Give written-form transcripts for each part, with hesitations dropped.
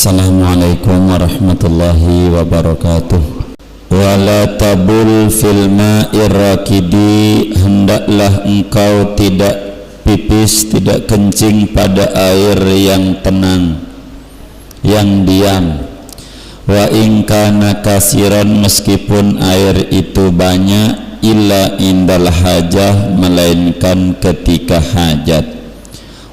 Assalamualaikum warahmatullahi wabarakatuh. Wala tabul fil ma'ir rakidi, hendaklah engkau tidak pipis, tidak kencing pada air yang tenang, yang diam. Wa in kana kasiran, meskipun air itu banyak, illa indal hajah, melainkan ketika hajat.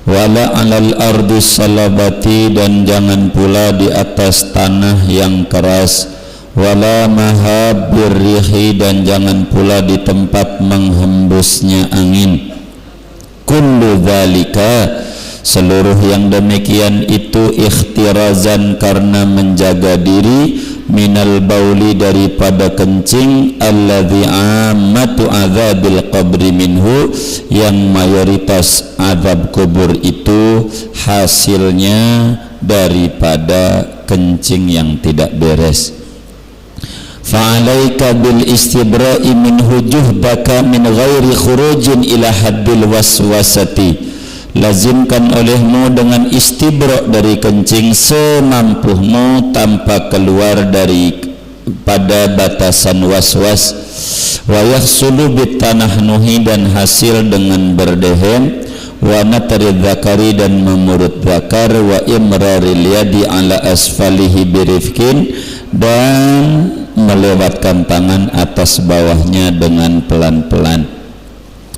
Wala alal ardi salabati, dan jangan pula di atas tanah yang keras. Wala mahabir rihi, dan jangan pula di tempat menghembusnya angin. Kullu dzalika, seluruh yang demikian itu ikhtirazan, karena menjaga diri, minal bauli, daripada kencing, alladzi ammatu adzabil qabri minhu, yang mayoritas azab kubur itu hasilnya daripada kencing yang tidak beres. Fa'alaika bil istibra'i minhu juhdaka min ghairi khurujin ila haddil waswasati, lazimkan olehmu dengan istibra' dari kencing semampuhmu tanpa keluar dari pada batasan waswas. Wa yahsulu bitanahnuhi, dan hasil dengan berdehen. Wa natari dzakari, dan memurut zakar. Wa imraril yadi ala asfalihi birifkin, dan melewatkan tangan atas bawahnya dengan pelan-pelan.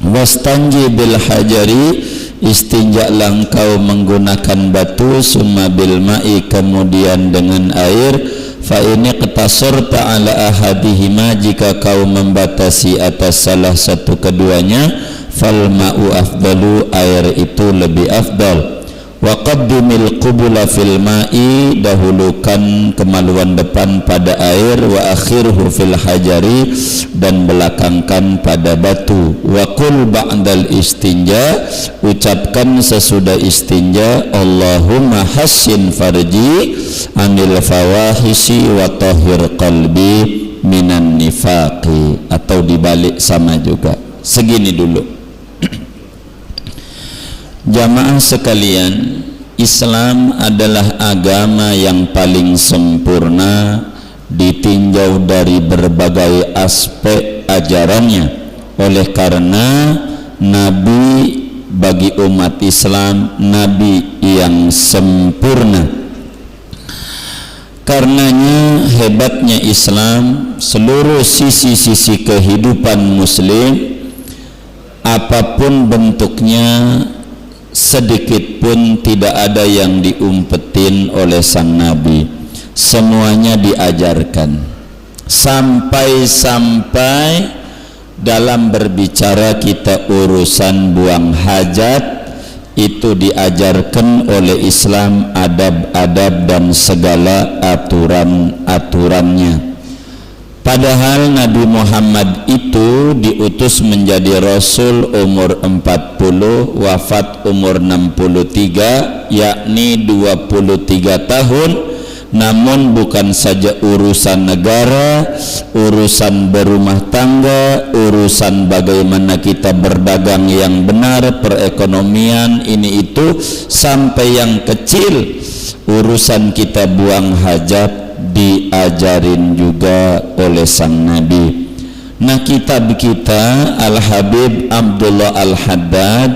Wastanji bil hajari, istinjaklah engkau menggunakan batu, summa bil ma'i, kemudian dengan air. Fa ini qtasurta ala ahadihima, jika kau membatasi atas salah satu keduanya, fal ma'u afdalu, air itu lebih afdal. Wa qaddimil qubula fil ma'i, dahulukan kemaluan depan pada air. Wa akhirhu fil hajari, dan belakangkan pada batu. Wa qul ba'dal istinja, ucapkan sesudah istinja, Allahumma hassin farji anil fawahishi wa tahhir qalbi minan nifaqi, atau dibalik sama juga. Segini dulu. Jamaah sekalian, Islam adalah agama yang paling sempurna ditinjau dari berbagai aspek ajarannya. Oleh karena Nabi bagi umat Islam, Nabi yang sempurna. Karenanya hebatnya Islam, seluruh sisi-sisi kehidupan muslim, apapun bentuknya, sedikit pun tidak ada yang diumpetin oleh sang Nabi. Semuanya diajarkan, sampai-sampai dalam berbicara kita urusan buang hajat, itu diajarkan oleh Islam adab-adab dan segala aturan-aturannya. Padahal Nabi Muhammad itu diutus menjadi Rasul umur 40, wafat umur 63, yakni 23 tahun. Namun bukan saja urusan negara, urusan berumah tangga, urusan bagaimana kita berdagang yang benar, perekonomian, ini itu, sampai yang kecil, urusan kita buang hajat diajarin juga oleh sang Nabi. Nah, kitab kita Al-Habib Abdullah Al-Haddad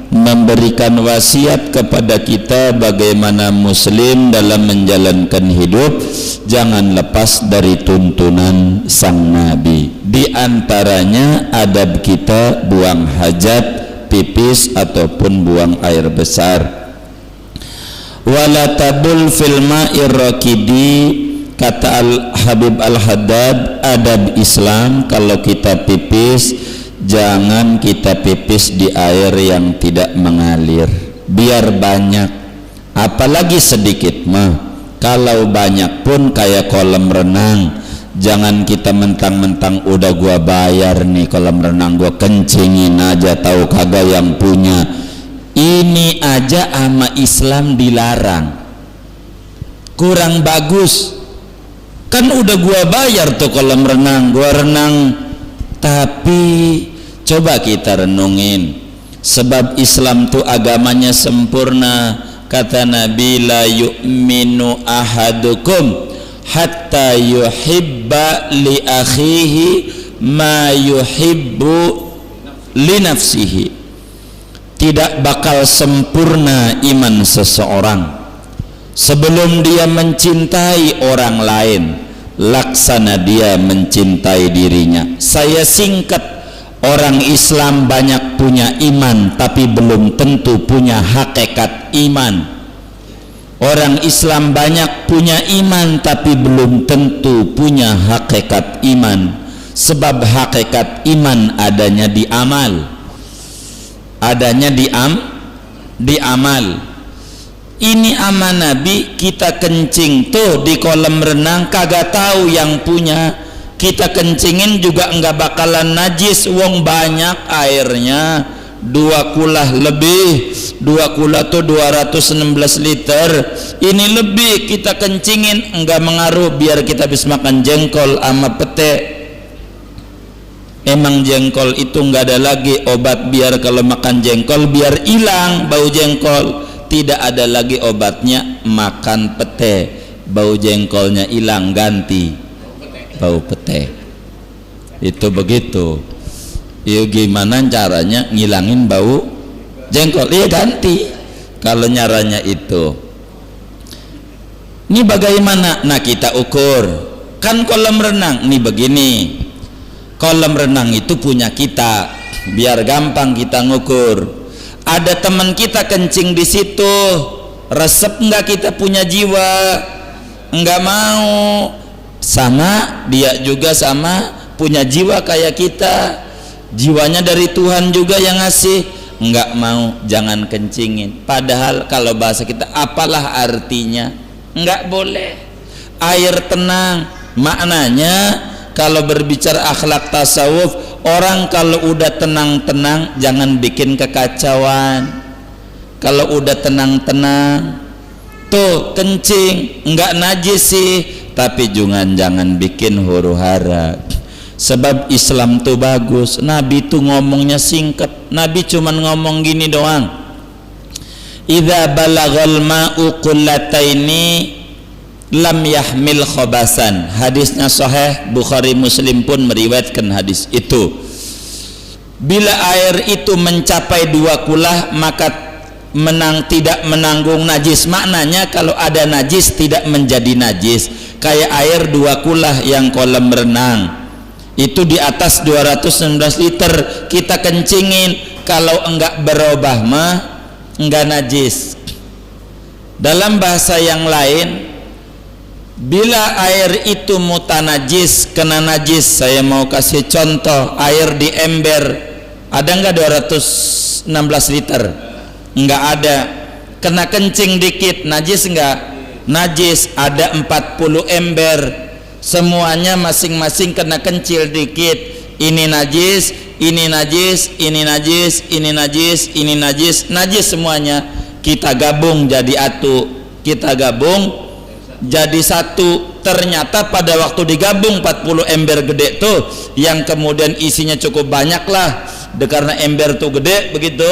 memberikan wasiat kepada kita bagaimana muslim dalam menjalankan hidup jangan lepas dari tuntunan sang Nabi. Di antaranya adab kita buang hajat, pipis ataupun buang air besar. Wala tabul fil ma'ir rakidi, kata Al-Habib Al-Haddad, adab Islam kalau kita pipis, jangan kita pipis di air yang tidak mengalir. Biar banyak, apalagi sedikit mah. Kalau banyak pun kayak kolam renang, jangan kita mentang-mentang udah gua bayar nih kolam renang, gua kencingin aja, tahu kagak yang punya. Ini aja ama Islam dilarang, kurang bagus. Kan udah gua bayar tuh kolam renang, gua renang. Tapi coba kita renungin, sebab Islam tuh agamanya sempurna, kata Nabi, la yu'minu ahadukum hatta yuhibba li akhihi ma yuhibbu li nafsihi. Tidak bakal sempurna iman seseorang sebelum dia mencintai orang lain laksana dia mencintai dirinya. Saya singkat, orang Islam banyak punya iman tapi belum tentu punya hakikat iman. Orang Islam banyak punya iman tapi belum tentu punya hakikat iman. Sebab hakikat iman adanya di amal, adanya di amal. Ini aman Nabi, kita kencing tuh di kolam renang kagak tahu yang punya, kita kencingin juga enggak bakalan najis, wong banyak airnya, 2 kulah lebih, 2 kulah tuh 216 liter, ini lebih kita kencingin enggak mengaruh, biar kita bisa makan jengkol sama pete. Emang jengkol itu enggak ada lagi obat biar kalau makan jengkol biar hilang bau jengkol, tidak ada lagi obatnya. Makan pete bau jengkolnya hilang, ganti bau pete. Itu begitu. Ya gimana caranya ngilangin bau jengkol? Iya ganti. Kalau nyaranya itu, ini bagaimana? Nah kita ukur, kan kolam renang nih begini, kolam renang itu punya kita, biar gampang kita ngukur. Ada teman kita kencing di situ, resep enggak kita punya jiwa? Enggak mau. Sama dia juga sama punya jiwa kayak kita, jiwanya dari Tuhan juga yang ngasih. Enggak mau, jangan kencingin. Padahal kalau bahasa kita, apalah artinya? Enggak boleh. Air tenang maknanya, kalau berbicara akhlak tasawuf, orang kalau udah tenang-tenang jangan bikin kekacauan. Kalau udah tenang-tenang tuh kencing enggak najis sih, tapi jangan bikin huru-hara. Sebab Islam tuh bagus. Nabi tuh ngomongnya singkat. Nabi cuman ngomong gini doang, idza balaghal ma'u qullataini lam yahmil khobasan. Hadisnya sahih, Bukhari Muslim pun meriwayatkan hadis itu. Bila air itu mencapai 2 kulah maka tidak menanggung najis. Maknanya kalau ada najis tidak menjadi najis. Kayak air 2 kulah yang kolam renang itu di atas 216 liter kita kencingin, kalau enggak berubah mah enggak najis. Dalam bahasa yang lain, bila air itu mutanajis, kena najis, saya mau kasih contoh, air di ember ada enggak 216 liter? Enggak ada. Kena kencing dikit, najis enggak? Najis. Ada 40 ember, semuanya masing-masing kena kencil dikit. Ini najis, ini najis, ini najis, ini najis, ini najis, najis semuanya. Kita gabung jadi atu, kita gabung jadi satu. Ternyata pada waktu digabung 40 ember gede tuh, yang kemudian isinya cukup banyak lah, karena ember tuh gede begitu.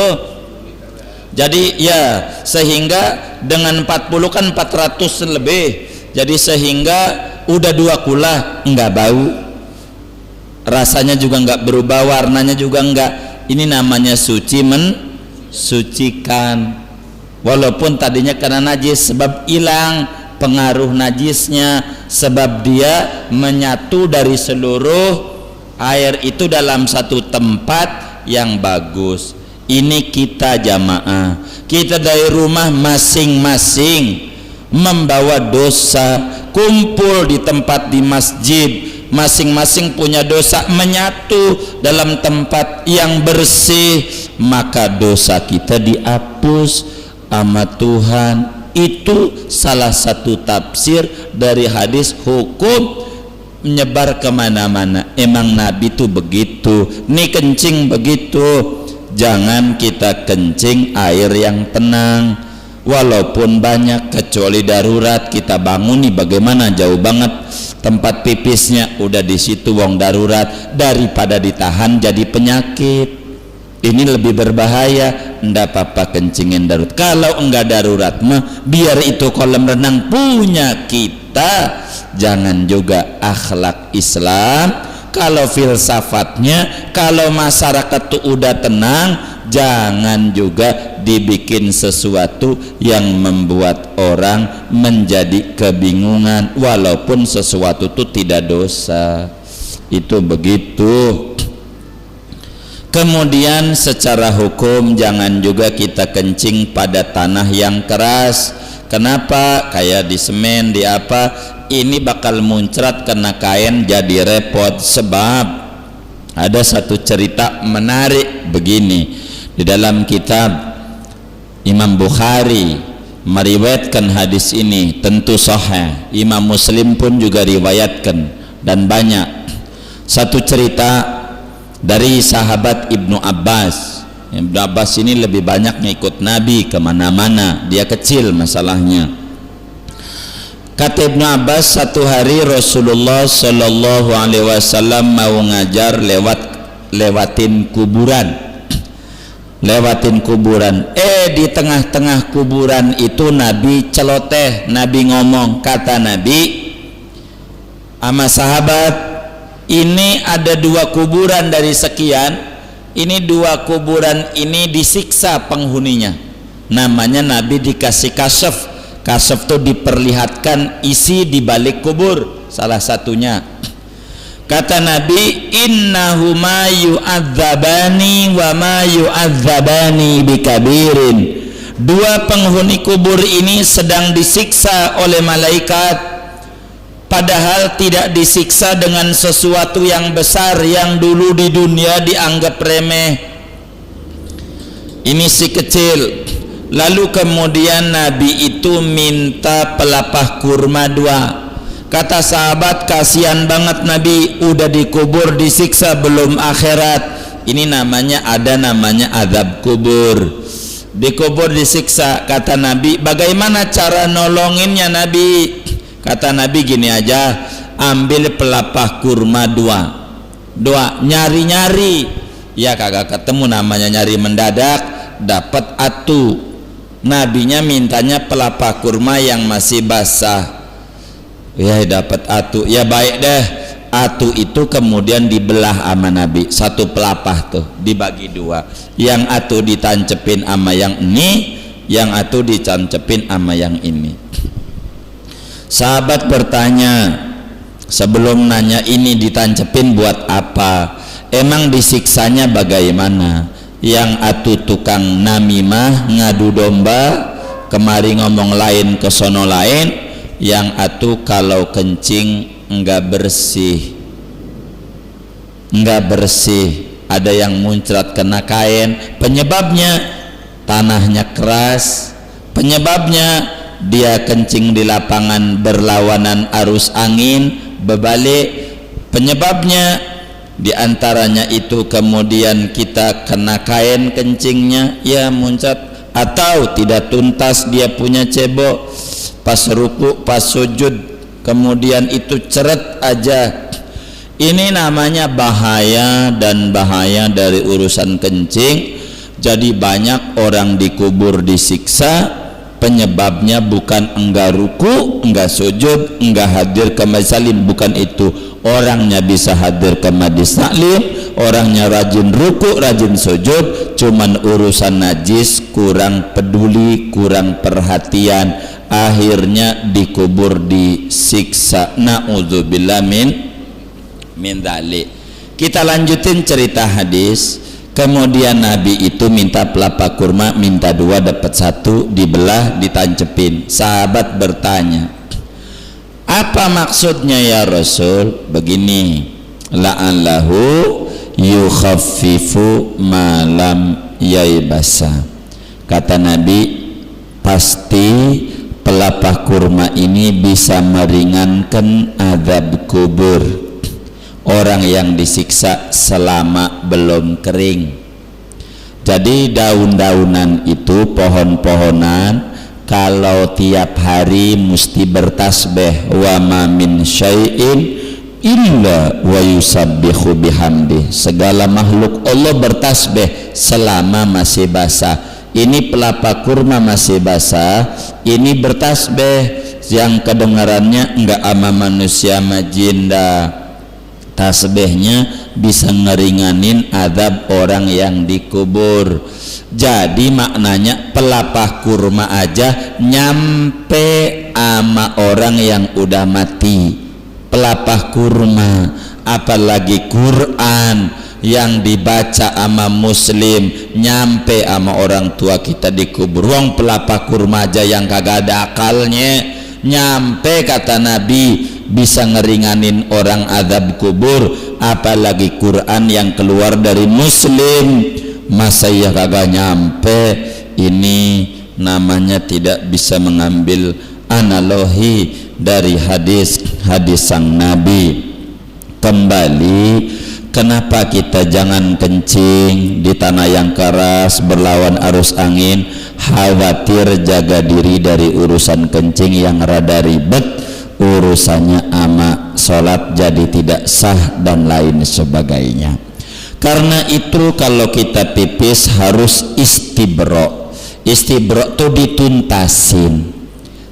Jadi ya sehingga dengan 40 kan 400 lebih. Jadi sehingga udah 2 kulah, enggak bau, rasanya juga enggak berubah, warnanya juga enggak. Ini namanya suci, mensucikan. Walaupun tadinya kena najis, sebab hilang pengaruh najisnya, sebab dia menyatu dari seluruh air itu dalam satu tempat yang bagus. Ini kita jamaah, kita dari rumah masing-masing membawa dosa, kumpul di tempat di masjid, masing-masing punya dosa, menyatu dalam tempat yang bersih, maka dosa kita dihapus sama Tuhan. Itu salah satu tafsir dari hadis, hukum menyebar kemana-mana. Emang Nabi itu begitu. Nih kencing begitu, jangan kita kencing air yang tenang walaupun banyak, kecuali darurat. Kita bangun nih bagaimana, jauh banget tempat pipisnya, udah di situ wong darurat, daripada ditahan jadi penyakit. Ini lebih berbahaya. ndak apa-apa kencingin darurat. Kalau enggak darurat mah biar itu kolam renang punya kita. Jangan juga akhlak Islam. Kalau filsafatnya, kalau masyarakat tuh udah tenang, jangan juga dibikin sesuatu yang membuat orang menjadi kebingungan walaupun sesuatu itu tidak dosa. Itu begitu. Kemudian secara hukum jangan juga kita kencing pada tanah yang keras. Kenapa? Kayak di semen, di apa, ini bakal muncrat kena kain jadi repot. Sebab ada satu cerita menarik begini. Di dalam kitab Imam Bukhari meriwayatkan hadis ini, tentu sahih. Imam Muslim pun juga riwayatkan dan banyak. Satu cerita dari sahabat Ibnu Abbas. Ibnu Abbas ini lebih banyak ngikut Nabi kemana-mana. Dia kecil masalahnya. Kata Ibnu Abbas, satu hari Rasulullah Shallallahu Alaihi Wasallam mau ngajar lewatin kuburan. Lewatin kuburan. Di tengah-tengah kuburan itu Nabi celoteh. Nabi ngomong, kata Nabi sama sahabat, ini ada 2 kuburan dari sekian. Ini 2 kuburan ini disiksa penghuninya. Namanya Nabi dikasih kasaf. Kasaf itu diperlihatkan isi di balik kubur. Salah satunya, kata Nabi, innahuma yu'adzabani wa ma yu'adzabani bikabirin. 2 penghuni kubur ini sedang disiksa oleh malaikat, padahal tidak disiksa dengan sesuatu yang besar yang dulu di dunia dianggap remeh. Ini si kecil. Lalu kemudian Nabi itu minta pelapah kurma 2. Kata sahabat, kasihan banget Nabi, udah dikubur disiksa belum akhirat. Ini namanya azab kubur. Dikubur disiksa. Kata Nabi, bagaimana cara nolonginnya Nabi? Kata Nabi gini aja, ambil pelapah kurma 2, nyari-nyari, ya kagak ketemu, namanya nyari mendadak, dapat atu. Nabinya mintanya pelapah kurma yang masih basah, ya dapat atu, ya baik deh. Atu itu kemudian dibelah sama Nabi, satu pelapah tuh dibagi 2, yang atu ditancepin sama yang ini, yang atu ditancepin sama yang ini. Sahabat bertanya, sebelum nanya ini ditancepin buat apa? Emang disiksanya bagaimana? Yang atu tukang namimah, ngadu domba, kemari ngomong lain ke sono lain. Yang atu kalau kencing enggak bersih, ada yang muncrat kena kain. Penyebabnya tanahnya keras, penyebabnya dia kencing di lapangan berlawanan arus angin, berbalik. Penyebabnya diantaranya itu kemudian kita kena kain kencingnya, ya muncrat, atau tidak tuntas dia punya cebok pas ruku, pas sujud, kemudian itu ceret aja. Ini namanya bahaya, dan bahaya dari urusan kencing. Jadi banyak orang dikubur disiksa, penyebabnya bukan enggak ruku, enggak sujud, enggak hadir ke majlis taklim, bukan itu. Orangnya bisa hadir ke majlis taklim, orangnya rajin ruku, rajin sujud, cuman urusan najis kurang peduli, kurang perhatian, akhirnya dikubur disiksa. Na'udzubillah min dzalik. Kita lanjutin cerita hadis. Kemudian Nabi itu minta pelapa kurma, minta 2 dapat 1, dibelah ditancepin. Sahabat bertanya, apa maksudnya ya Rasul? Begini, la'allahu yukhaffifu malam yaibasa. Kata Nabi, pasti pelapa kurma ini bisa meringankan azab kubur orang yang disiksa selama belum kering. Jadi daun-daunan itu, pohon-pohonan, kalau tiap hari mesti bertasbih, wa ma min syai'in illa wa yusabbihu bihamdi. Segala makhluk Allah bertasbih selama masih basah. ini pelapa kurma masih basah, ini bertasbih, yang kedengarannya enggak ama manusia majinda. Tasbihnya bisa ngeringanin azab orang yang dikubur. Jadi maknanya pelapa kurma aja nyampe ama orang yang udah mati. Pelapa kurma, apalagi Quran yang dibaca ama muslim nyampe ama orang tua kita dikubur. Wong pelapa kurma aja yang kagak ada akalnya nyampe, kata Nabi, bisa ngeringanin orang azab kubur, apalagi Quran yang keluar dari muslim. Masa ya kagak nyampe? Ini namanya tidak bisa mengambil analogi dari hadis sang Nabi. Kembali, kenapa kita jangan kencing di tanah yang keras berlawan arus angin? Khawatir jaga diri dari urusan kencing yang rada ribet, urusannya ama sholat jadi tidak sah dan lain sebagainya. Karena itu kalau kita pipis harus istibro. Istibro tuh dituntasin.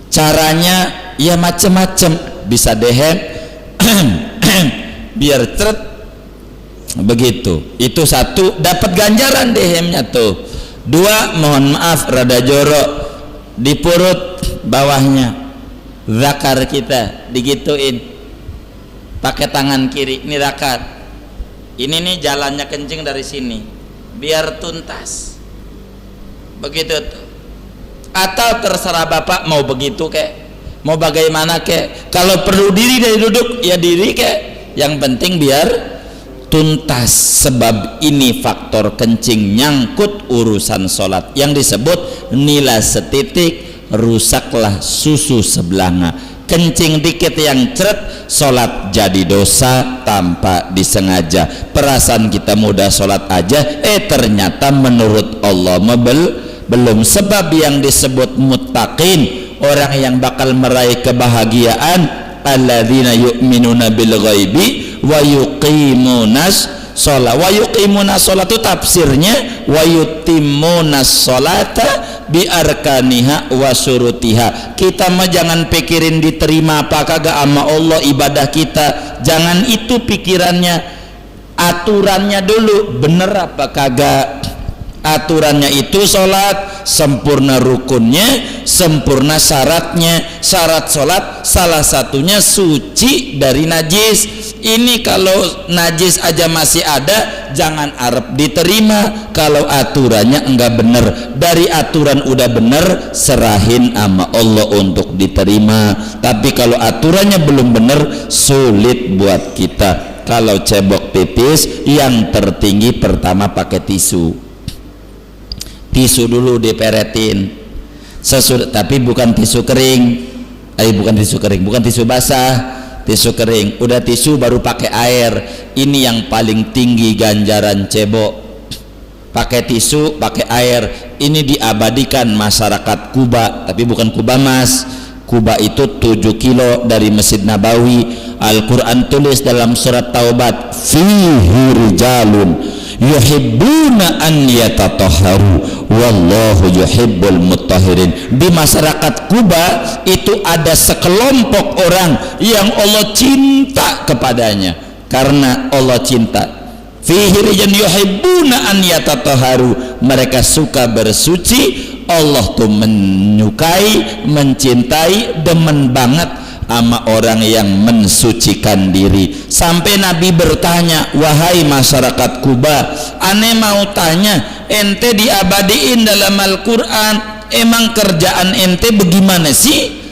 Caranya ya macem-macem, bisa dehen biar ceret begitu. Itu satu, dapat ganjaran dehemnya tuh. Dua, mohon maaf rada jorok di perut bawahnya, zakar kita digituin pakai tangan kiri. Ini zakar, ini nih jalannya kencing dari sini biar tuntas begitu tuh. Atau terserah bapak mau begitu kek, mau bagaimana kek. Kalau perlu diri dari duduk ya diri kek, yang penting biar tuntas. Sebab ini faktor kencing nyangkut urusan sholat yang disebut nila setitik rusaklah susu sebelanga. Kencing dikit yang ceret, sholat jadi dosa tanpa disengaja. Perasaan kita mudah sholat aja, ternyata menurut Allah belum. Sebab yang disebut muttaqin, orang yang bakal meraih kebahagiaan, alladzina yu'minuna bil ghaibi wa yuqimunas sholat. Wa yuqimunas sholat itu tafsirnya wa yutimmunas sholata bi arkaniha wa syurutiha. Kita mah jangan pikirin diterima apa kagak sama Allah ibadah kita, jangan itu pikirannya. Aturannya dulu bener apa kagak. Aturannya itu sholat sempurna rukunnya, sempurna syaratnya. Syarat sholat salah satunya suci dari najis. Ini kalau najis aja masih ada, jangan harap diterima kalau aturannya enggak bener. Dari aturan udah bener, serahin sama Allah untuk diterima. Tapi kalau aturannya belum bener, sulit buat kita. Kalau cebok pipis, yang tertinggi pertama pakai tisu. Tisu dulu diperetin tapi bukan tisu kering, bukan tisu basah, tisu kering. Udah tisu baru pakai air. Ini yang paling tinggi ganjaran cebok. Pakai tisu, pakai air. Ini diabadikan masyarakat Kuba, tapi bukan Kuba Mas. Kuba itu 7 kilo dari Masjid Nabawi. Al-Quran tulis dalam surat Taubat, fihi rijalun yuhibbuna an yatatahharu wallahu yuhibbul mutahhirin. Di masyarakat Kuba itu ada sekelompok orang yang Allah cinta kepadanya. Karena Allah cinta, fihi rijalun yuhibbuna an yatatahharu, mereka suka bersuci. Allah tuh menyukai, mencintai, demen banget sama orang yang mensucikan diri. Sampai Nabi bertanya, wahai masyarakat Kuba, aneh mau tanya, ente diabadiin dalam Al-Quran, emang kerjaan ente bagaimana sih?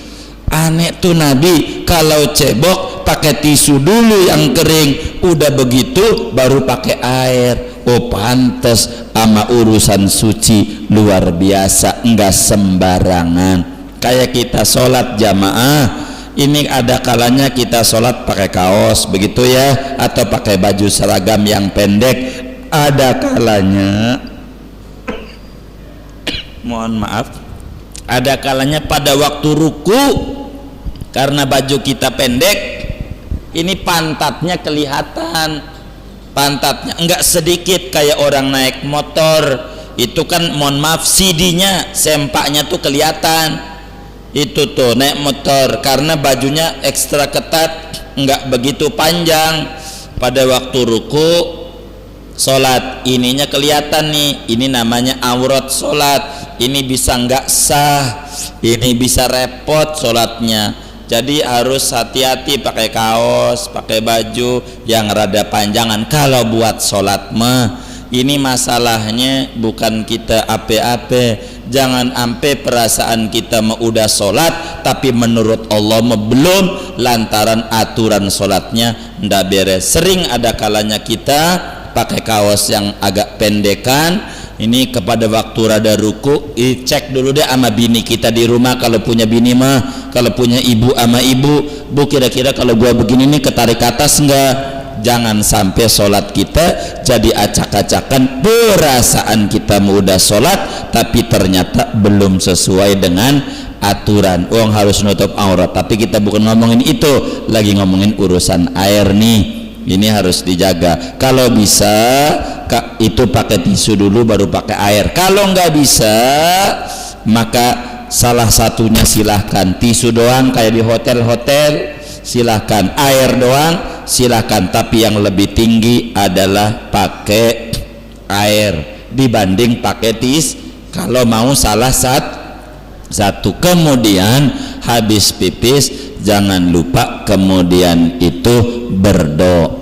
Aneh tuh Nabi, kalau cebok pakai tisu dulu yang kering, udah begitu baru pakai air. Oh pantes sama urusan suci luar biasa, enggak sembarangan. Kayak kita sholat jamaah, ini ada kalanya kita sholat pakai kaos begitu ya, atau pakai baju seragam yang pendek. Ada kalanya mohon maaf, ada kalanya pada waktu ruku, karena baju kita pendek, ini pantatnya kelihatan. Pantatnya enggak sedikit kayak orang naik motor. itu kan mohon maaf CD-nya sempaknya tuh kelihatan, itu tuh naik motor karena bajunya ekstra ketat, nggak begitu panjang. Pada waktu ruku sholat ininya kelihatan nih, ini namanya aurat sholat, ini bisa nggak sah, ini bisa repot sholatnya. Jadi harus hati-hati pakai kaos, pakai baju yang rada panjangan kalau buat sholat mah. Ini masalahnya bukan kita ape-ape, jangan ampe perasaan kita mah udah sholat tapi menurut Allah mah belum, lantaran aturan sholatnya ndak beres. Sering ada kalanya kita pakai kaos yang agak pendekan, ini kepada waktu rada ruku, cek dulu deh sama bini kita di rumah, kalau punya bini mah, kalau punya ibu sama ibu, bu kira-kira kalau gua begini nih ketarik ke atas enggak? Jangan sampai sholat kita jadi acak-acakan, perasaan kita mudah sholat tapi ternyata belum sesuai dengan aturan. Uang harus nutup aurat, tapi kita bukan ngomongin itu, lagi ngomongin urusan air nih. Ini harus dijaga. Kalau bisa itu pakai tisu dulu baru pakai air. Kalau nggak bisa maka salah satunya silahkan tisu doang kayak di hotel-hotel, silahkan air doang silahkan, tapi yang lebih tinggi adalah pakai air dibanding pakai kalau mau salah satu. Kemudian habis pipis jangan lupa kemudian itu berdoa,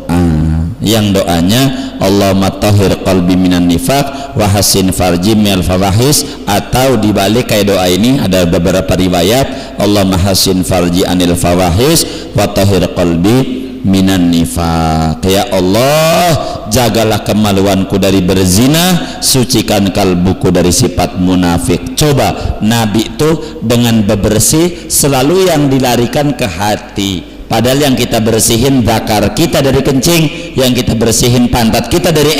yang doanya Allahumma tahhir qalbi minan nifaq wa hasin farji minal fawahis, atau dibalik kayak doa ini ada beberapa riwayat Allahumma hasin farji anil fawahis wa tahhir qalbi minan nifaq. Ya Allah, jagalah kemaluanku dari berzina, sucikan kalbuku dari sifat munafik. Coba Nabi itu dengan bebersih selalu yang dilarikan ke hati, padahal yang kita bersihin bakar kita dari kencing, yang kita bersihin pantat kita dari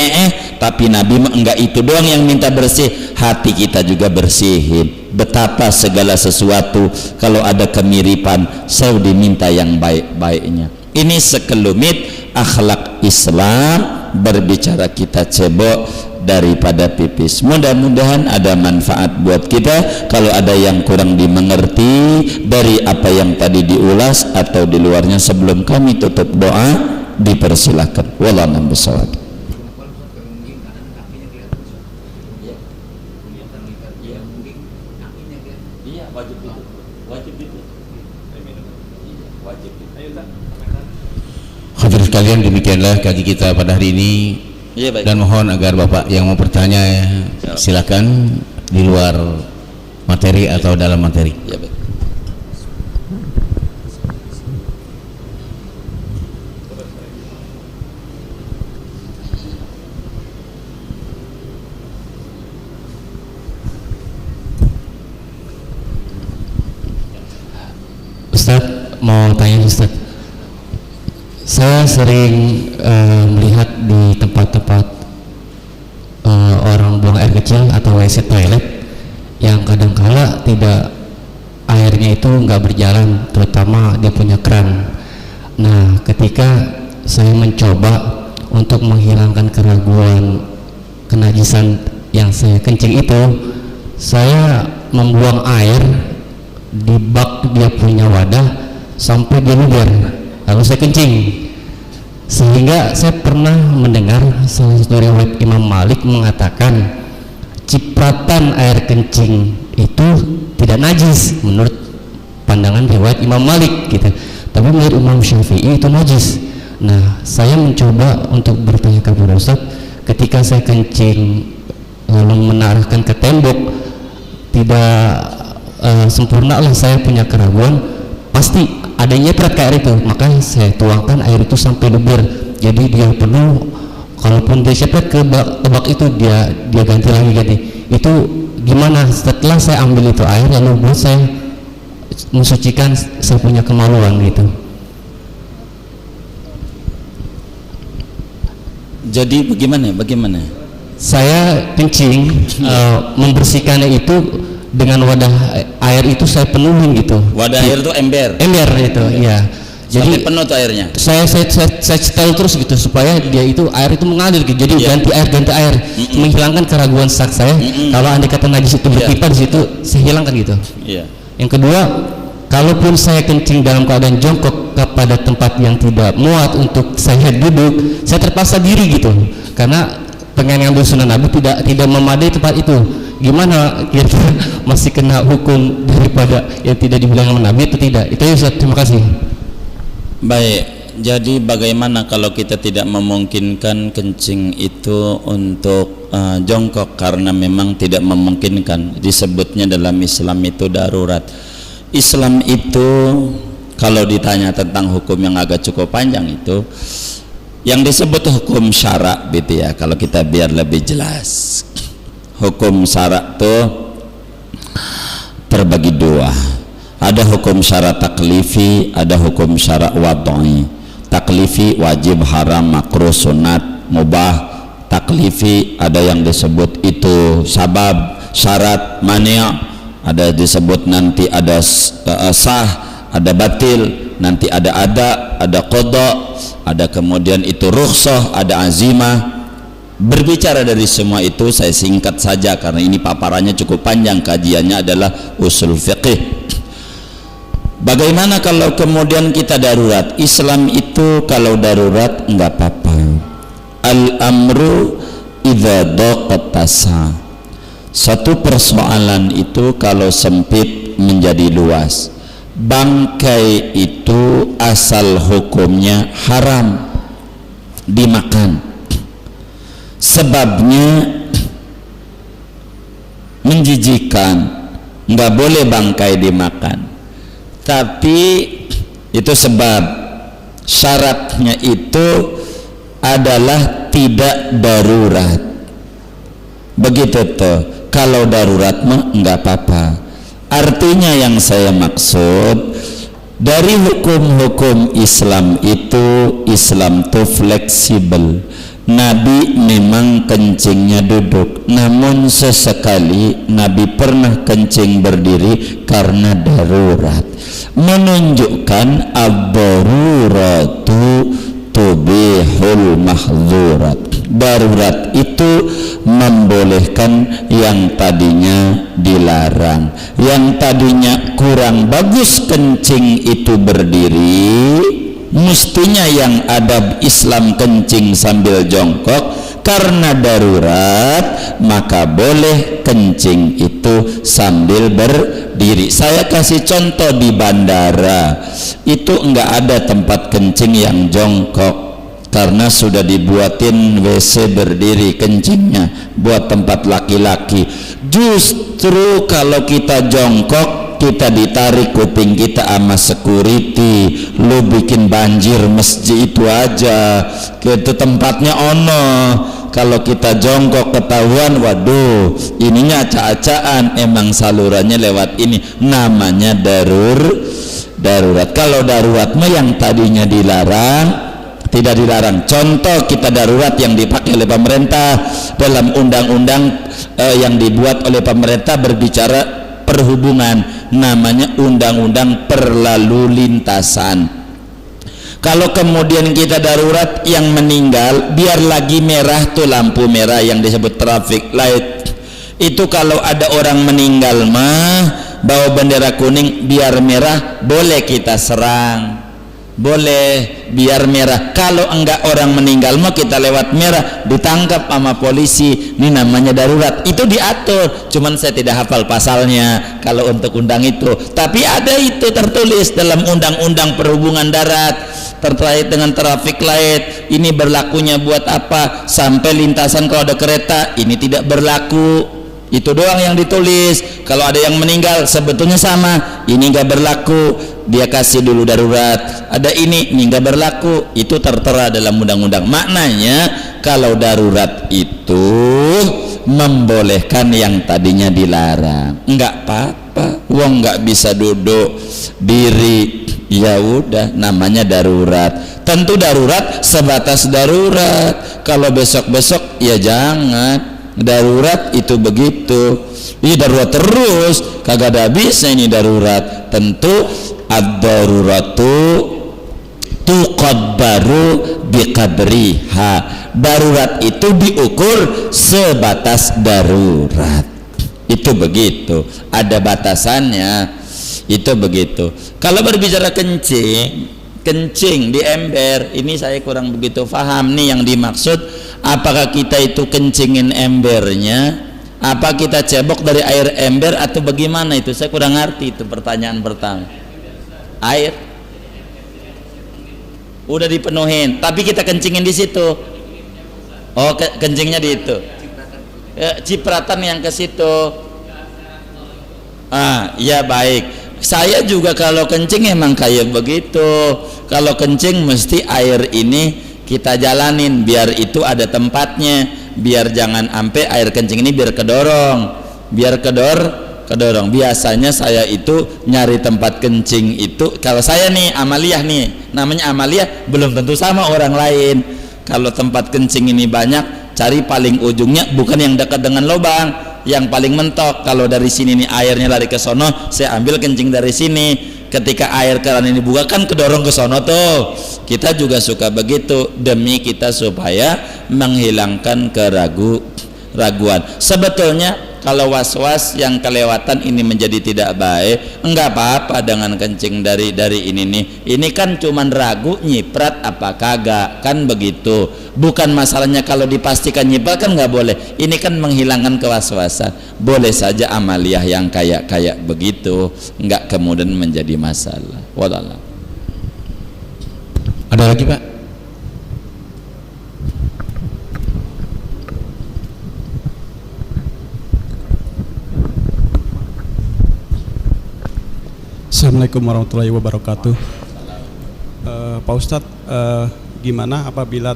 tapi Nabi enggak itu doang yang minta bersih, hati kita juga bersihin. Betapa segala sesuatu kalau ada kemiripan selalu diminta yang baik-baiknya. Ini sekelumit akhlak Islam, berbicara kita cebok daripada pipis. Mudah-mudahan ada manfaat buat kita. Kalau ada yang kurang dimengerti dari apa yang tadi diulas atau di luarnya, sebelum kami tutup doa dipersilahkan. Wallahu a'lam bishawab. Hadirin sekalian, demikianlah kaji kita pada hari ini. Ya, baik. Dan mohon agar Bapak yang mau bertanya silakan di luar materi atau dalam materi. Ya, baik. Ustaz, mau tanya Ustaz, saya sering melihat di tempat-tempat orang buang air kecil atau WC toilet yang kadangkala tidak, airnya itu nggak berjalan, terutama dia punya keran. Nah, ketika saya mencoba untuk menghilangkan keraguan kenajisan yang saya kencing itu, saya membuang air di bak dia punya wadah sampai dia luber, lalu saya kencing. Sehingga saya pernah mendengar salah satu riwayat Imam Malik mengatakan cipratan air kencing itu tidak najis menurut pandangan riwayat Imam Malik gitu, tapi menurut Imam Syafi'i itu najis. Nah, saya mencoba untuk bertanya kepada Ustaz, ketika saya kencing lalu menarikkan ke tembok, tidak sempurna lah, saya punya keraguan pasti ada nyepret ke air itu, maka saya tuangkan air itu sampai luber. Jadi dia penuh, kalaupun dia nyepret ke bak itu dia ganti lagi. Itu gimana setelah saya ambil itu air lalu buat saya mensucikan saya punya kemaluan gitu. Jadi bagaimana? Saya kencing membersihkannya itu dengan wadah air itu saya penuhin gitu. Wadah air itu ember itu, iya. Sampai penuh tuh airnya. Saya setel terus gitu supaya dia itu air itu mengalir gitu. Jadi ganti air menghilangkan keraguan sak saya. Kalau andai kata najis itu berkibar di situ, saya hilangkan gitu. Yang kedua, kalaupun saya kencing dalam keadaan jongkok kepada tempat yang tidak muat untuk saya duduk, saya terpaksa diri gitu. Karena pengen ngambil sunnah Nabi tidak memadai tempat itu. Gimana kira-kira masih kena hukum daripada yang tidak dibilang sama Nabi atau tidak? Itu ya Ustaz, terima kasih. Baik, jadi bagaimana kalau kita tidak memungkinkan kencing itu untuk jongkok karena memang tidak memungkinkan, disebutnya dalam Islam itu darurat. Islam itu kalau ditanya tentang hukum yang agak cukup panjang itu yang disebut hukum syara gitu ya, kalau kita biar lebih jelas. Hukum syara itu terbagi dua. Ada hukum syara taklifi, ada hukum syara wad'i. Taklifi wajib, haram, makruh, sunat, mubah. Taklifi ada yang disebut itu sabab, syarat, mani', ada disebut nanti ada sah, ada batil, nanti ada qada, ada kemudian itu rukhsah, ada azimah. Berbicara dari semua itu saya singkat saja karena ini paparannya cukup panjang, kajiannya adalah usul fiqih. Bagaimana kalau kemudian kita darurat? Islam itu kalau darurat enggak apa-apa. Al-amru idza daqatasa. Satu persoalan itu kalau sempit menjadi luas. Bangkai itu asal hukumnya haram dimakan. Sebabnya menjijikan, enggak boleh bangkai dimakan. Tapi itu sebab, syaratnya itu adalah tidak darurat. Begitu tuh. Kalau darurat mah enggak apa-apa. Artinya yang saya maksud dari hukum-hukum Islam itu, Islam tuh fleksibel. Nabi memang kencingnya duduk, namun sesekali Nabi pernah kencing berdiri karena darurat, menunjukkan ad-daruratu tubihul mahzurat. Darurat itu membolehkan yang tadinya dilarang. Yang tadinya kurang bagus kencing itu berdiri, mestinya yang adab Islam kencing sambil jongkok. Karena darurat maka boleh kencing itu sambil berdiri. Saya kasih contoh, di bandara itu enggak ada tempat kencing yang jongkok karena sudah dibuatin WC berdiri kencingnya buat tempat laki-laki. Justru kalau kita jongkok, kita ditarik kuping kita sama security, lu bikin banjir masjid itu aja, itu tempatnya ono. Kalau kita jongkok ketahuan, waduh ininya acak-acakan, emang salurannya lewat ini, namanya darurat. Kalau darurat mah yang tadinya dilarang tidak dilarang. Contoh kita darurat yang dipakai oleh pemerintah dalam undang-undang yang dibuat oleh pemerintah berbicara perhubungan, namanya undang-undang perlalu lintasan. Kalau kemudian kita darurat yang meninggal, biar lagi merah tuh lampu merah yang disebut traffic light itu, kalau ada orang meninggal mah bawa bendera kuning, biar merah boleh kita serang, boleh biar merah. Kalau enggak orang meninggal mah kita lewat merah ditangkap sama polisi, ini namanya darurat. Itu diatur, cuman saya tidak hafal pasalnya kalau untuk undang itu, tapi ada itu tertulis dalam undang-undang perhubungan darat terkait dengan traffic light. Ini berlakunya buat apa? Sampai lintasan kalau ada kereta ini tidak berlaku. Itu doang yang ditulis. Kalau ada yang meninggal sebetulnya sama, ini enggak berlaku, dia kasih dulu darurat. Ada ini enggak berlaku, itu tertera dalam undang-undang. Maknanya kalau darurat itu membolehkan yang tadinya dilarang. Enggak apa-apa, wong enggak bisa duduk diri, ya udah namanya darurat. Tentu darurat sebatas darurat. Kalau besok-besok ya jangan. Darurat itu begitu. Ini darurat terus, kagak ada habisnya ini darurat. Tentu ad-daruratu yuqaddaru biqadriha. Darurat itu diukur sebatas darurat. Itu begitu, ada batasannya. Itu begitu. Kalau berbicara kencing di ember, ini saya kurang begitu paham nih yang dimaksud. Apakah kita itu kencingin embernya, apa kita cebok dari air ember, atau bagaimana itu? Saya kurang ngerti itu pertanyaan pertama. Air udah dipenuhin, tapi kita kencingin di situ. Oh, kencingnya di itu. Cipratan yang ke situ. Ya baik. Saya juga kalau kencing emang kayak begitu. Kalau kencing mesti air ini kita jalanin biar itu ada tempatnya, biar jangan sampai air kencing ini biar kedorong, kedorong. Biasanya saya itu nyari tempat kencing itu, kalau saya nih Amaliyah nih, namanya Amaliyah, belum tentu sama orang lain. Kalau tempat kencing ini banyak, cari paling ujungnya, bukan yang dekat dengan lubang, yang paling mentok. Kalau dari sini nih airnya lari ke sono, saya ambil kencing dari sini. Ketika air keran ini buka kan kedorong ke sono tuh. Kita juga suka begitu demi kita supaya menghilangkan keraguan. Sebetulnya kalau was-was yang kelewatan ini menjadi tidak baik, enggak apa-apa dengan kencing dari ini nih. Ini kan cuman ragu nyiprat apa kagak, kan begitu. Bukan masalahnya kalau dipastikan nyiprat kan nggak boleh. Ini kan menghilangkan kewaswasan. Boleh saja amaliyah yang kayak begitu, enggak kemudian menjadi masalah. Wallah. Ada lagi, Pak? Assalamualaikum warahmatullahi wabarakatuh. Pak Ustadz, gimana apabila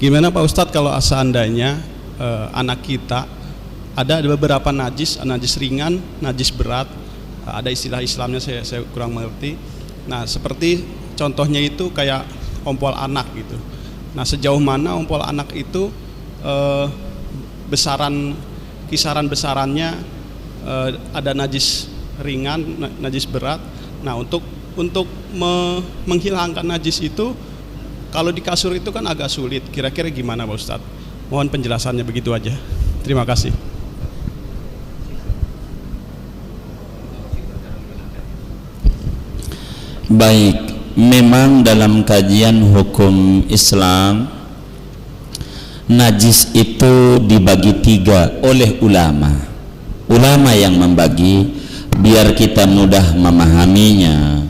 gimana Pak Ustadz kalau seandainya anak kita ada beberapa najis ringan, najis berat, ada istilah Islamnya saya kurang mengerti. Nah, seperti contohnya itu kayak ompol anak gitu. Nah, sejauh mana ompol anak itu kisaran besarannya ada najis ringan, najis berat. Nah, untuk menghilangkan najis itu, kalau di kasur itu kan agak sulit. Kira-kira gimana Pak Ustadz? Mohon penjelasannya, begitu aja. Terima kasih. Baik, memang dalam kajian hukum Islam najis itu dibagi 3 oleh ulama yang membagi biar kita mudah memahaminya.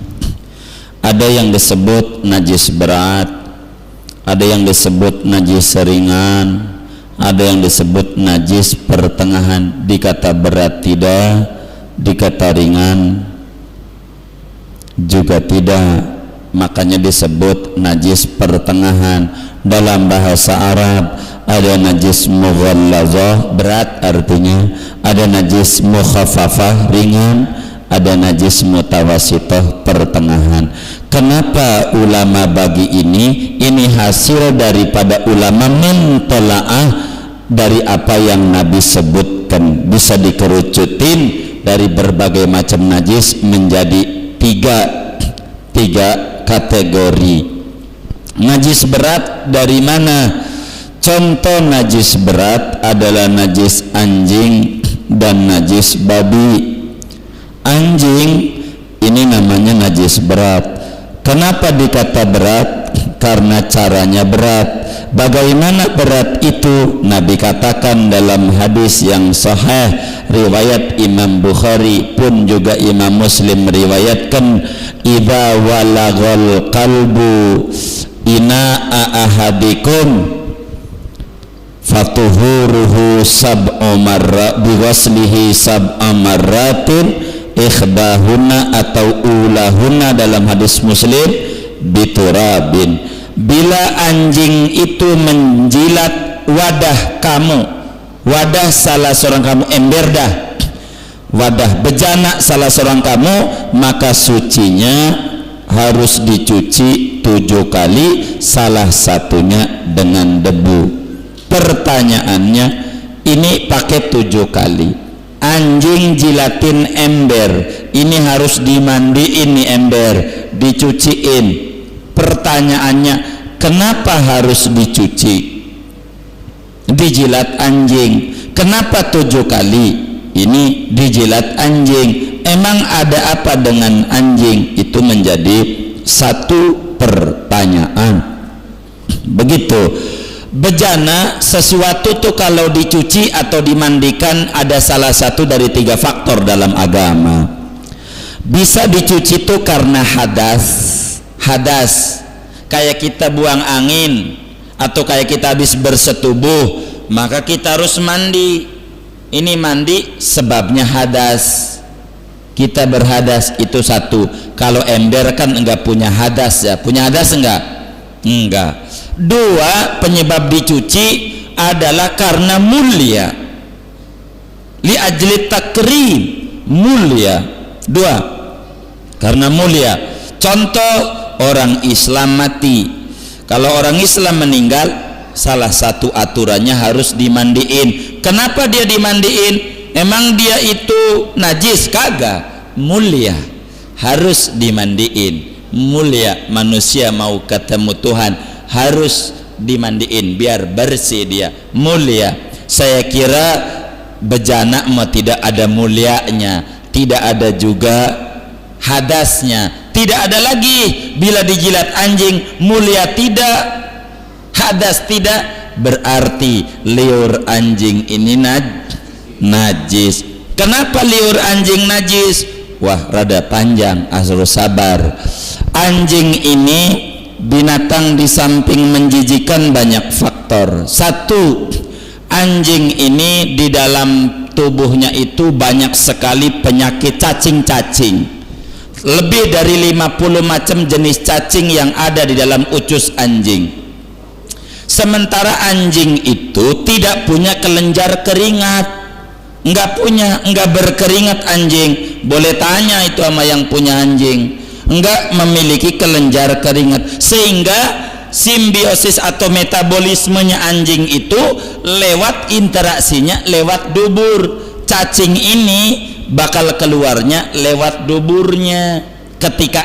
Ada yang disebut najis berat, ada yang disebut najis ringan, ada yang disebut najis pertengahan. Dikata berat tidak, dikata ringan juga tidak, makanya disebut najis pertengahan. Dalam bahasa Arab ada najis mughallazah, berat artinya, ada najis mukhaffafah, ringan, ada najis mutawasithah, pertengahan. Kenapa ulama bagi ini? Ini hasil daripada ulama mentelaah dari apa yang Nabi sebutkan. Bisa dikerucutin dari berbagai macam najis menjadi tiga kategori. Najis berat dari mana? Contoh najis berat adalah najis anjing dan najis babi. Anjing ini namanya najis berat. Kenapa dikata berat? Karena caranya berat. Bagaimana berat itu? Nabi katakan dalam hadis yang sahih riwayat Imam Bukhari pun juga Imam Muslim riwayatkan, idza walaghal qalbu ina'a ahadikum fatuhuruhu sab'u marra biwaslihi sab'a marratin ikhdahunna atau ulahunna dalam hadis Muslim biturabin. Bila anjing itu menjilat wadah kamu, wadah salah seorang kamu, ember dah, wadah bejana salah seorang kamu, maka sucinya harus dicuci 7 kali, salah satunya dengan debu. Pertanyaannya, ini pakai 7 kali. Anjing jilatin ember ini harus dimandiin nih ember, dicuciin. Pertanyaannya, kenapa harus dicuci? Dijilat anjing, kenapa 7 kali? Ini dijilat anjing, emang ada apa dengan anjing? Itu menjadi satu pertanyaan. Begitu. Bejana sesuatu tuh kalau dicuci atau dimandikan ada salah satu dari 3 faktor dalam agama. Bisa dicuci tuh karena hadas, kayak kita buang angin atau kayak kita habis bersetubuh, maka kita harus mandi. Ini mandi sebabnya hadas, kita berhadas, itu satu. Kalau ember kan enggak punya hadas ya, punya hadas enggak. 2, penyebab dicuci adalah karena mulia, li ajli takrim, mulia. 2, karena mulia. Contoh, orang Islam mati. Kalau orang Islam meninggal, salah satu aturannya harus dimandiin. Kenapa dia dimandiin? Emang dia itu najis? Kagak, mulia, harus dimandiin. Mulia, manusia mau ketemu Tuhan harus dimandiin biar bersih dia, mulia. Saya kira bejana mah tidak ada mulianya, tidak ada juga hadasnya, tidak ada lagi. Bila dijilat anjing mulia tidak, hadas tidak, berarti liur anjing ini najis. Kenapa liur anjing najis? Wah, rada panjang, harus sabar. Anjing ini binatang di samping menjijikan banyak faktor. 1, anjing ini di dalam tubuhnya itu banyak sekali penyakit cacing-cacing. Lebih dari 50 macam jenis cacing yang ada di dalam ucus anjing. Sementara anjing itu tidak punya kelenjar keringat, enggak berkeringat anjing. Boleh tanya itu sama yang punya anjing, enggak memiliki kelenjar keringat, sehingga simbiosis atau metabolismenya anjing itu lewat interaksinya lewat dubur. Cacing ini bakal keluarnya lewat duburnya ketika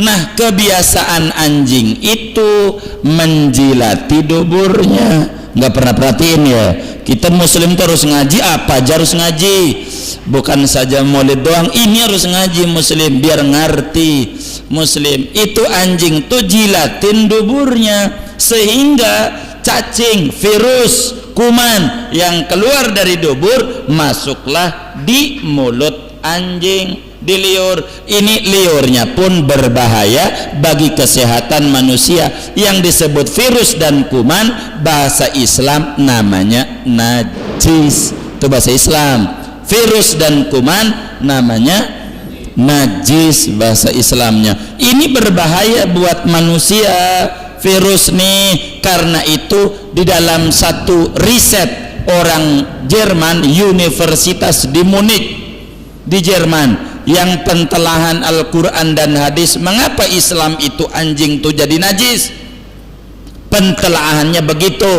Nah, kebiasaan anjing itu menjilati duburnya. Nggak pernah perhatiin ya, kita muslim terus ngaji, apa aja harus ngaji, bukan saja maulid doang, ini harus ngaji muslim biar ngerti. Muslim itu anjing tuh jilatin duburnya, sehingga cacing, virus, kuman yang keluar dari dubur masuklah di mulut anjing, di liur. Ini liurnya pun berbahaya bagi kesehatan manusia, yang disebut virus dan kuman. Bahasa Islam namanya najis, itu bahasa Islam. Virus dan kuman namanya najis bahasa Islamnya. Ini berbahaya buat manusia, virus nih. Karena itu di dalam satu riset orang Jerman, Universitas di Munich di Jerman, yang pentelahan Al-Quran dan hadis, mengapa Islam itu anjing itu jadi najis. Pentelahannya begitu,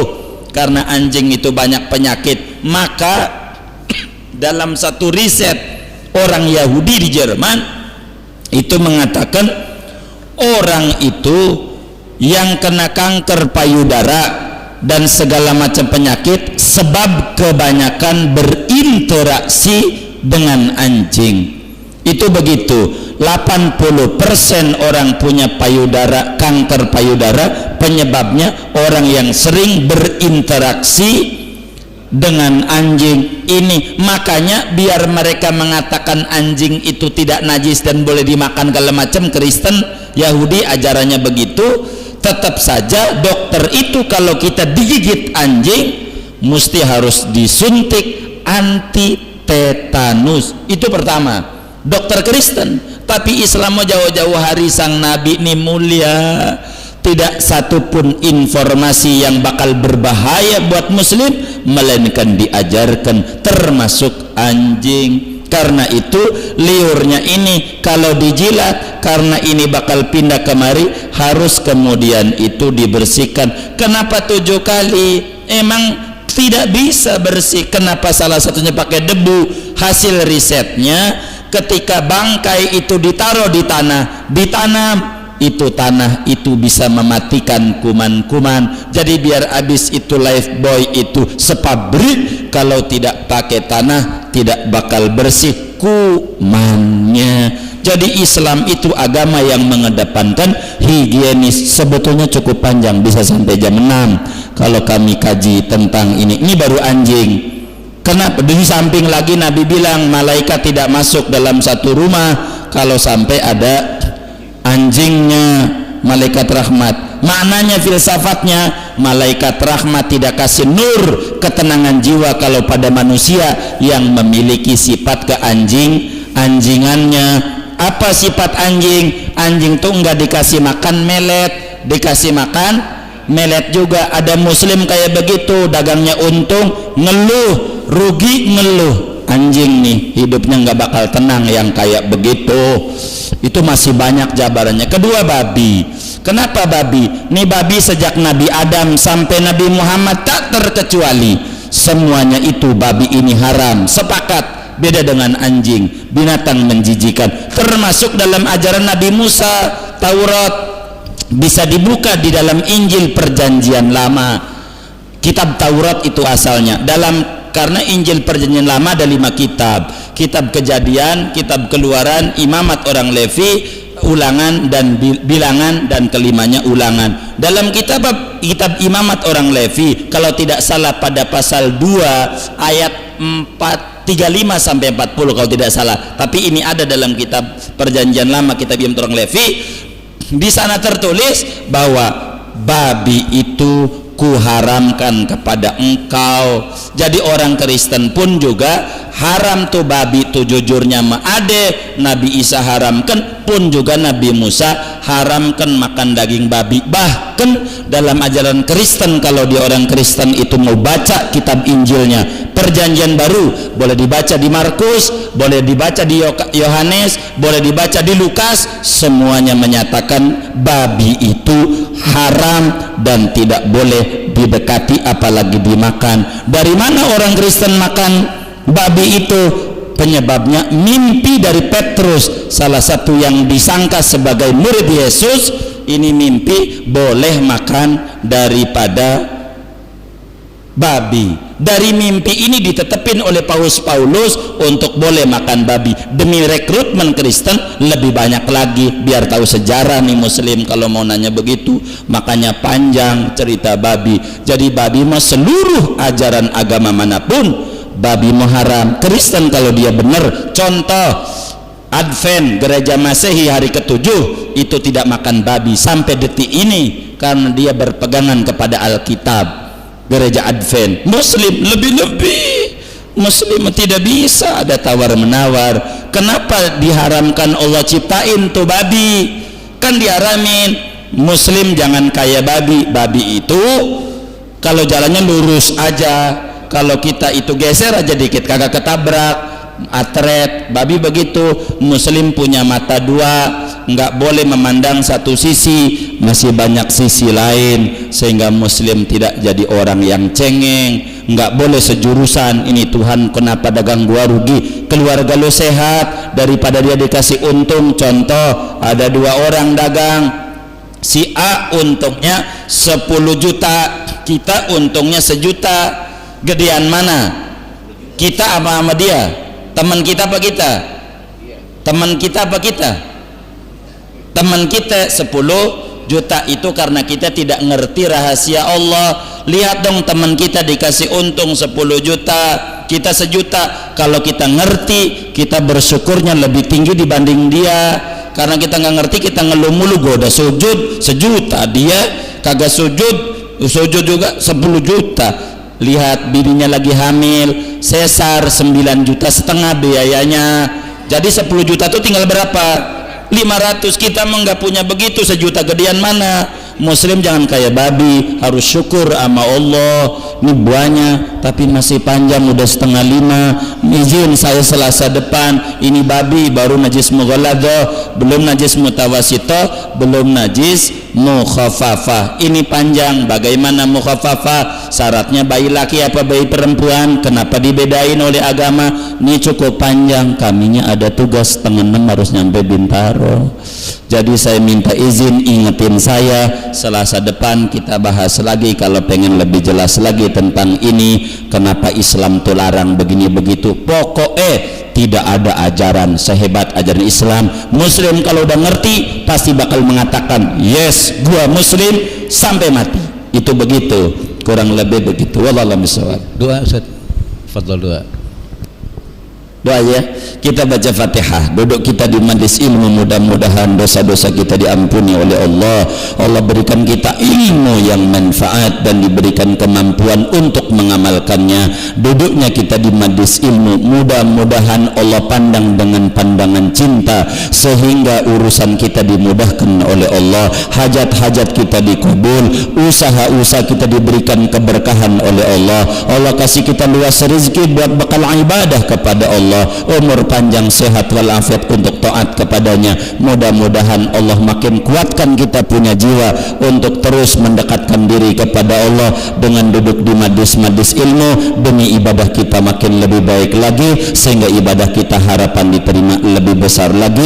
karena anjing itu banyak penyakit. Maka dalam satu riset orang Yahudi di Jerman itu mengatakan orang itu yang kena kanker payudara dan segala macam penyakit sebab kebanyakan berinteraksi dengan anjing. Itu begitu. 80% orang punya payudara, kanker payudara, penyebabnya orang yang sering berinteraksi dengan anjing ini. Makanya biar mereka mengatakan anjing itu tidak najis dan boleh dimakan segala macam, Kristen, Yahudi ajarannya begitu, tetap saja dokter itu kalau kita digigit anjing mesti harus disuntik anti tetanus. Itu pertama, dokter Kristen. Tapi Islam mau jauh-jauh hari sang Nabi ini mulia, tidak satupun informasi yang bakal berbahaya buat muslim melainkan diajarkan, termasuk anjing. Karena itu liurnya ini kalau dijilat, karena ini bakal pindah kemari, harus kemudian itu dibersihkan. Kenapa 7 kali? Emang tidak bisa bersih. Kenapa salah satunya pakai debu? Hasil risetnya ketika bangkai itu ditaruh di tanah, ditanam, itu tanah itu bisa mematikan kuman-kuman. Jadi biar habis itu lifebuoy itu sepabrik, kalau tidak pakai tanah tidak bakal bersih kumannya. Jadi Islam itu agama yang mengedepankan higienis. Sebetulnya cukup panjang, bisa sampai jam 6 kalau kami kaji tentang ini. Ini baru anjing. Kenapa? Di samping lagi Nabi bilang malaikat tidak masuk dalam satu rumah kalau sampai ada anjingnya, malaikat rahmat. Maknanya, filsafatnya, malaikat rahmat tidak kasih nur ketenangan jiwa kalau pada manusia yang memiliki sifat anjingannya. Apa sifat anjing? Anjing tuh enggak dikasih makan melet, dikasih makan melet juga. Ada muslim kayak begitu, dagangnya untung ngeluh, rugi ngeluh. Anjing nih hidupnya nggak bakal tenang yang kayak begitu. Itu masih banyak jabarannya. Kedua, babi. Kenapa babi? Nih babi sejak Nabi Adam sampai Nabi Muhammad tak terkecuali semuanya itu babi ini haram. Sepakat. Beda dengan anjing, binatang menjijikan. Termasuk dalam ajaran Nabi Musa, Taurat bisa dibuka di dalam Injil Perjanjian Lama. Kitab Taurat itu asalnya karena Injil Perjanjian Lama ada 5 kitab. Kitab Kejadian, Kitab Keluaran, Imamat orang Levi, Ulangan dan Bilangan, dan kelimanya Ulangan. Dalam kitab Imamat orang Levi, kalau tidak salah pada pasal 2 ayat 35 sampai 40 kalau tidak salah. Tapi ini ada dalam kitab Perjanjian Lama, kitab Imamat orang Levi. Di sana tertulis bahwa babi itu kuharamkan kepada engkau. Jadi orang Kristen pun juga haram tuh babi tuh, jujurnya ma'ade. Nabi Isa haramkan, pun juga Nabi Musa haramkan makan daging babi. Bahkan dalam ajaran Kristen, kalau dia orang Kristen itu mau baca kitab Injilnya, Perjanjian Baru, boleh dibaca di Markus, boleh dibaca di Yohanes, boleh dibaca di Lukas, semuanya menyatakan babi itu haram dan tidak boleh didekati apalagi dimakan. Dari mana orang Kristen makan babi itu? Penyebabnya mimpi dari Petrus, salah satu yang disangka sebagai murid Yesus. Ini mimpi boleh makan daripada babi. Dari mimpi ini ditetepin oleh Paus Paulus untuk boleh makan babi. Demi rekrutmen Kristen lebih banyak lagi, biar tahu sejarah nih muslim kalau mau nanya begitu. Makanya panjang cerita babi. Jadi babi mah seluruh ajaran agama manapun babi mah haram. Kristen kalau dia benar, contoh Advent, gereja Masehi hari ke-7 itu tidak makan babi sampai detik ini karena dia berpegangan kepada Alkitab. Gereja Advent, Muslim lebih-lebih, Muslim tidak bisa ada tawar-menawar. Kenapa diharamkan? Allah ciptain tuh babi, kan diharamin. Muslim jangan kayak babi. Babi itu kalau jalannya lurus aja, kalau kita itu geser aja dikit kagak ketabrak. Atret, babi begitu. Muslim punya mata 2, nggak boleh memandang satu sisi, masih banyak sisi lain, sehingga muslim tidak jadi orang yang cengeng. Nggak boleh sejurusan, ini Tuhan kenapa dagang gua rugi, keluarga lu sehat daripada dia dikasih untung. Contoh, ada 2 orang dagang, si A untungnya 10 juta, kita untungnya 1 juta. Gedean mana? Kita apa sama dia? Teman kita apa kita? Teman kita apa kita? Teman kita 10 juta itu karena kita tidak ngerti rahasia Allah. Lihat dong, teman kita dikasih untung 10 juta, kita 1 juta. Kalau kita ngerti, kita bersyukurnya lebih tinggi dibanding dia. Karena kita nggak ngerti, kita ngeluh mulu, gua udah sujud 1 juta, dia kagak sujud juga 10 juta. Lihat bininya lagi hamil, sesar 9,5 juta biayanya. Jadi 10 juta itu tinggal berapa? 500. Kita mah nggak punya begitu, 1 juta gedean mana? Muslim jangan kayak babi, harus syukur sama Allah. Ini buahnya, tapi masih panjang, udah 4:30. Izin saya Selasa depan. Ini babi baru najis mughalladhah, belum najis mutawasithah, belum najis mukhaffafah. Ini panjang. Bagaimana mukhaffafah? syaratnya bayi laki apa bayi perempuan, kenapa dibedain oleh agama. Ini cukup panjang, kaminya ada tugas setengah 6 harus nyampe Bintaro. Jadi saya minta izin, ingetin saya, Selasa depan kita bahas lagi kalau pengen lebih jelas lagi tentang ini, kenapa Islam tuh larang begini begitu. Pokoknya tidak ada ajaran sehebat ajaran Islam. Muslim kalau udah ngerti pasti bakal mengatakan yes, gua muslim sampai mati. Itu begitu, kurang lebih begitu. Wallahu a'lam bishawab. Doa Ustaz, fadhal doa. Doa ya, kita baca Fatihah, duduk kita di majlis ilmu, mudah-mudahan dosa-dosa kita diampuni oleh Allah. Allah berikan kita ilmu yang manfaat dan diberikan kemampuan untuk mengamalkannya. Duduknya kita di majlis ilmu, mudah-mudahan Allah pandang dengan pandangan cinta sehingga urusan kita dimudahkan oleh Allah, hajat-hajat kita dikabul, usaha-usaha kita diberikan keberkahan oleh Allah. Allah kasih kita luas rezeki buat bekal ibadah kepada Allah, umur panjang sehat walafiat untuk taat kepadanya. Mudah-mudahan Allah makin kuatkan kita punya jiwa untuk terus mendekatkan diri kepada Allah dengan duduk di majlis-majlis ilmu, demi ibadah kita makin lebih baik lagi sehingga ibadah kita harapan diterima lebih besar lagi.